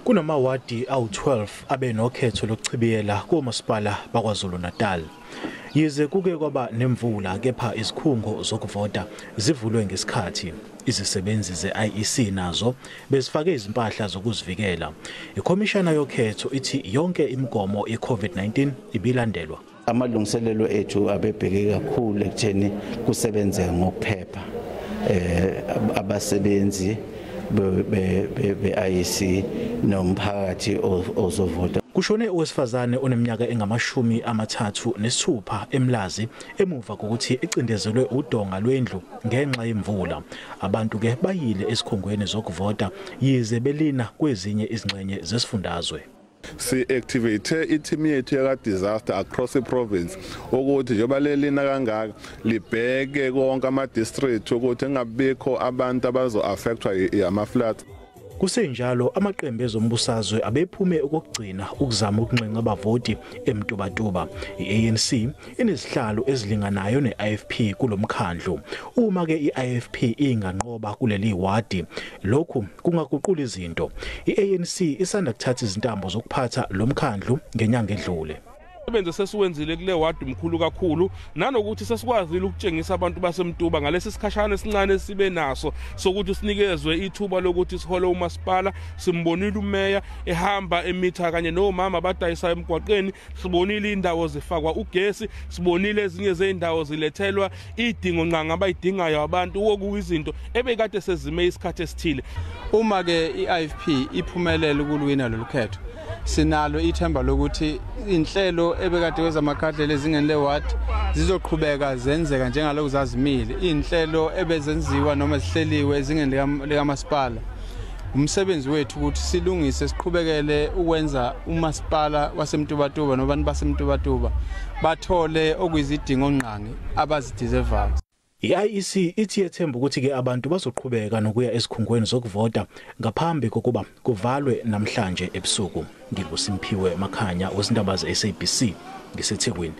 Kunamawadi awu-12 abenokhetho lokuchibiyela kumasipala baKwaZulu-Natal. Yize kuke kwaba nemvula kepha izikhungo zokuvota zivulwe ngesikhathi. Izisebenzi ze-IEC nazo bezifake izimpahla zokuzivikela. Ikhomishana yokhetho ithi yonke imigomo ye-COVID-19 ibilandelwa. Amalungiselelo ethu abebheke kakhulu ekutheni kusebenze ngokuphepha. Abasebenzi be-IEC nomphakathi ozovota. Kushone owesifazane oneminyaka engama-36 eMlazi emuva kokuthi icindezelwe udonga lwendlu ngenxa yemvula. Abantu ke bayile esikhungweni zokuvota yize belina kwezinye izingxenye zesifundazwe. Si-activate i-team yethu yaka-disaster across i-province ukuthi njengoba lelina kangaka libheke konke ama-district ukuthi engabikho abantu abazo-affectwa yama-floods. Kusenjalo amaqembu ezombusazwe abephume ukugcina ukuzama ukunxenxa abavoti eMtubatuba. I-ANC inezihlalo ezilinganayo ne-IFP kulomkhandlu. Uma ke i-IFP inganqoba kuleli wadi, lokhu kungaguqula izinto. I-ANC isanda kuthatha izintambo zokuphatha lomkhandlu ngenyanga edlule. Benze sesiwenzile kule wadi mkhulu kakhulu nanokuthi sesikwazile ukutshengisa abantu baseMtuba ngalesi sikhashana esincane sibe naso sokuthi sinikezwe ithuba lokuthi sihole umasipala. Simbonile umeya ehamba emitha kanye nomama abadayisa emgwaqeni, sibonile indawo zifakwa ugesi, sibonile ezinye zeindawo zilethelwa idingo nqanga abayidingayo abantu okuyizinto ebekade sezime isikhathi esithile. Uma ke i-IFP iphumelele ukulwina lolu khetho, sinalo ithemba lokuthi inhlelo ebekade kwezamakhandlela ezingeni leward zizoqhubeka zenzeka njengalokho zazimile. Inhlelo ebezenziwa noma zihleliwe ezingeni likamasipala. Umsebenzi wethu ukuthi silungise siqhubekele ukwenza umasipala waseMtubatuba nobantu baseMtubatuba bathole okuyizidingo nqangi abazideservayo. I-IEC ithi yethemba ukuthi ke abantu bazoqhubeka nokuya esikhungweni zokuvota ngaphambi kokuba kuvalwe namhlanje ebusuku. NginguSimphiwe Makhanya wezindaba ze-SABC ngiseThekwini.